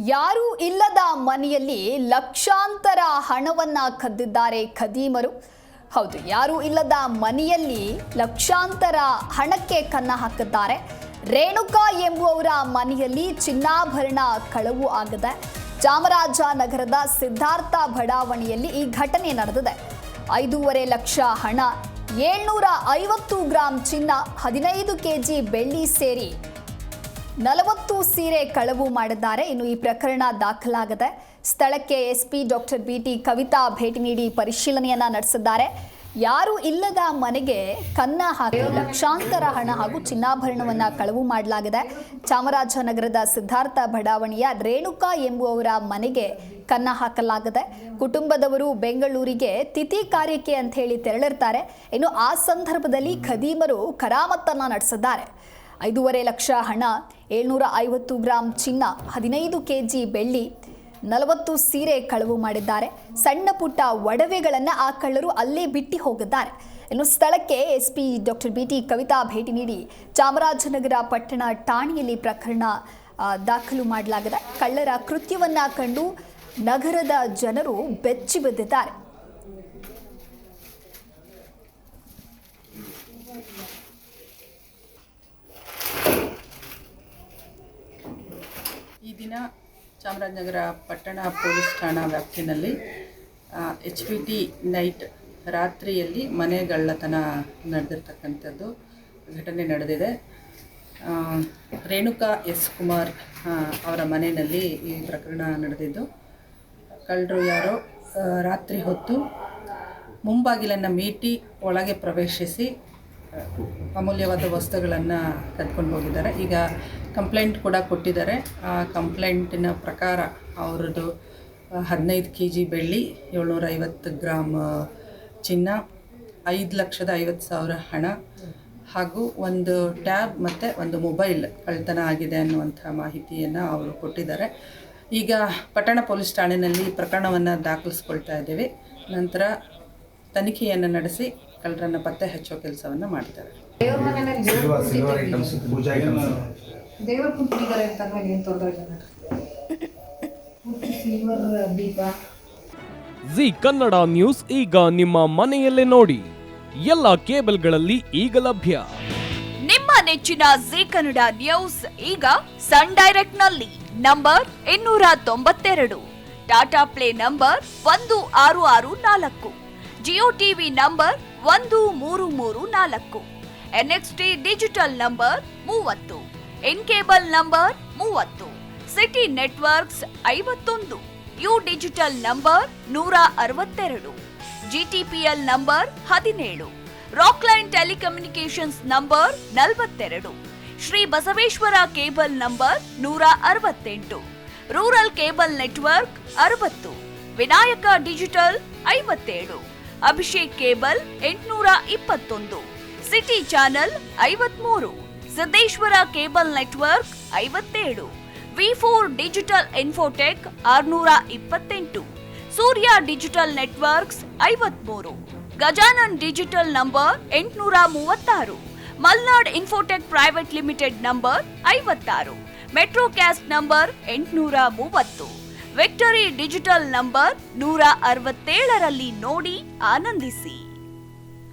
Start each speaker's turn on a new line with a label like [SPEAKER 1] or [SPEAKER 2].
[SPEAKER 1] ಯಾರೂ ಇಲ್ಲದ ಮನೆಯಲ್ಲಿ ಲಕ್ಷಾಂತರ ಹಣವನ್ನ ಕದ್ದಿದ್ದಾರೆ ಖದೀಮರು. ಹೌದು, ಯಾರೂ ಇಲ್ಲದ ಮನೆಯಲ್ಲಿ ಲಕ್ಷಾಂತರ ಹಣಕ್ಕೆ ಕನ್ನ ಹಾಕಿದ್ದಾರೆ. ರೇಣುಕಾ ಎಂಬುವವರ ಮನೆಯಲ್ಲಿ ಚಿನ್ನಾಭರಣ ಕಳವು ಆಗಿದೆ. ಚಾಮರಾಜನಗರದ ಸಿದ್ಧಾರ್ಥ ಬಡಾವಣೆಯಲ್ಲಿ ಈ ಘಟನೆ ನಡೆದಿದೆ. 5.5 ಲಕ್ಷ ಹಣ, 750 ಗ್ರಾಂ ಚಿನ್ನ, 15 ಕೆಜಿ ಬೆಳ್ಳಿ ಸೇರಿ 40 ಸೀರೆ ಕಳವು ಮಾಡಿದ್ದಾರೆ. ಇನ್ನು ಈ ಪ್ರಕರಣ ದಾಖಲಾಗಿದೆ. ಸ್ಥಳಕ್ಕೆ ಎಸ್ಪಿ ಡಾಕ್ಟರ್ ಬಿಟಿ ಕವಿತಾ ಭೇಟಿ ನೀಡಿ ಪರಿಶೀಲನೆಯನ್ನ ನಡೆಸಿದ್ದಾರೆ. ಯಾರು ಇಲ್ಲದ ಮನೆಗೆ ಕನ್ನ ಹಾಕಿ ಲಕ್ಷಾಂತರ ಹಣ ಹಾಗೂ ಚಿನ್ನಾಭರಣವನ್ನ ಕಳವು ಮಾಡಲಾಗಿದೆ. ಚಾಮರಾಜನಗರದ ಸಿದ್ಧಾರ್ಥ ಬಡಾವಣೆಯ ರೇಣುಕಾ ಎಂಬುವವರ ಮನೆಗೆ ಕನ್ನ ಹಾಕಲಾಗಿದೆ. ಕುಟುಂಬದವರು ಬೆಂಗಳೂರಿಗೆ ತಿಥಿ ಕಾರ್ಯಕ್ಕೆ ಅಂತ ಹೇಳಿ ತೆರಳಿರ್ತಾರೆ. ಇನ್ನು ಆ ಸಂದರ್ಭದಲ್ಲಿ ಖದೀಮರು ಕರಾಮತ್ತನ್ನ ನಡೆಸಿದ್ದಾರೆ. 5.5 ಲಕ್ಷ ಹಣ, 750 ಗ್ರಾಂ ಚಿನ್ನ, 15 ಕೆಜಿ ಬೆಳ್ಳಿ, 40 ಸೀರೆ ಕಳವು ಮಾಡಿದ್ದಾರೆ. ಸಣ್ಣ ಪುಟ್ಟ ಒಡವೆಗಳನ್ನು ಆ ಕಳ್ಳರು ಅಲ್ಲೇ ಬಿಟ್ಟು ಹೋಗಿದ್ದಾರೆ. ಇನ್ನು ಸ್ಥಳಕ್ಕೆ ಎಸ್ಪಿ ಡಾಕ್ಟರ್ ಬಿಟಿ ಕವಿತಾ ಭೇಟಿ ನೀಡಿ ಚಾಮರಾಜನಗರ ಪಟ್ಟಣ ಠಾಣೆಯಲ್ಲಿ ಪ್ರಕರಣ ದಾಖಲು ಮಾಡಲಾಗಿದೆ. ಕಳ್ಳರ ಕೃತ್ಯವನ್ನ ಕಂಡು ನಗರದ ಜನರು ಬೆಚ್ಚಿ ಬಿದ್ದಿದ್ದಾರೆ.
[SPEAKER 2] ಈ ದಿನ ಚಾಮರಾಜನಗರ ಪಟ್ಟಣ ಪೊಲೀಸ್ ಠಾಣಾ ವ್ಯಾಪ್ತಿನಲ್ಲಿ HPT ನೈಟ್ ರಾತ್ರಿಯಲ್ಲಿ ಮನೆಗಳ್ಳತನ ನಡೆದಿರ್ತಕ್ಕಂಥದ್ದು ಘಟನೆ ನಡೆದಿದೆ. ರೇಣುಕಾ ಎಸ್ ಕುಮಾರ್ ಅವರ ಮನೆಯಲ್ಲಿ ಈ ಪ್ರಕರಣ ನಡೆದಿದ್ದು, ಕಳ್ಳರು ಯಾರೋ ರಾತ್ರಿ ಹೊತ್ತು ಮುಂಬಾಗಿಲನ್ನು ಮೀಟಿ ಒಳಗೆ ಪ್ರವೇಶಿಸಿ ಅಮೂಲ್ಯವಾದ ವಸ್ತುಗಳನ್ನು ಕದ್ಕೊಂಡು ಹೋಗಿದ್ದಾರೆ. ಈಗ ಕಂಪ್ಲೇಂಟ್ ಕೂಡ ಕೊಟ್ಟಿದ್ದಾರೆ. ಆ ಕಂಪ್ಲೇಂಟಿನ ಪ್ರಕಾರ ಅವರದ್ದು 15 ಕೆಜಿ ಬೆಳ್ಳಿ, 750 ಗ್ರಾಮ್ ಚಿನ್ನ, 5,50,000 ಹಣ ಹಾಗೂ ಒಂದು ಟ್ಯಾಬ್ ಮತ್ತು ಒಂದು ಮೊಬೈಲ್ ಕಳ್ಳತನ ಆಗಿದೆ ಅನ್ನುವಂಥ ಮಾಹಿತಿಯನ್ನು ಅವರು ಕೊಟ್ಟಿದ್ದಾರೆ. ಈಗ ಪಟ್ಟಣ ಪೊಲೀಸ್ ಠಾಣೆಯಲ್ಲಿ ಪ್ರಕರಣವನ್ನು ದಾಖಲಿಸ್ಕೊಳ್ತಾ ಇದ್ದೇವೆ. ನಂತರ ತನಿಖೆಯನ್ನು ನಡೆಸಿ ಕಳ್ಳರನ್ನು ಪತ್ತೆ ಹಚ್ಚೋ ಕೆಲಸವನ್ನು ಮಾಡ್ತಾರೆ.
[SPEAKER 3] ಜಿ ಕನ್ನಡ ನ್ಯೂಸ್ ಈಗ ನಿಮ್ಮ ಮನೆಯಲ್ಲೇ ನೋಡಿ. ಎಲ್ಲ ಕೇಬಲ್ಗಳಲ್ಲಿ ಈಗ ಲಭ್ಯ.
[SPEAKER 4] ನಿಮ್ಮ ನೆಚ್ಚಿನ ಜಿ ಕನ್ನಡ ನ್ಯೂಸ್ ಈಗ ಸನ್ ಡೈರೆಕ್ಟ್ ನಲ್ಲಿ number 292, Tata play number 1664, Jio TV number 1334, NXT digital number 30, in cable number 30, city networks 51, U digital number 162, GTPL number 17, Rockline telecommunications number 42, Shri Basaveshwara cable number 168, rural cable network 60, Vinayaka digital 57, Abhishek cable 821, city channel 53, Siddeshwara cable network 57, V4 digital Infotech 628, Surya digital networks 53, Gajanan digital number 836, Malnad Infotech private limited number 56, metro cast number 830, victory digital number 167ರಲ್ಲಿ ನೋಡಿ ಆನಂದಿಸಿ.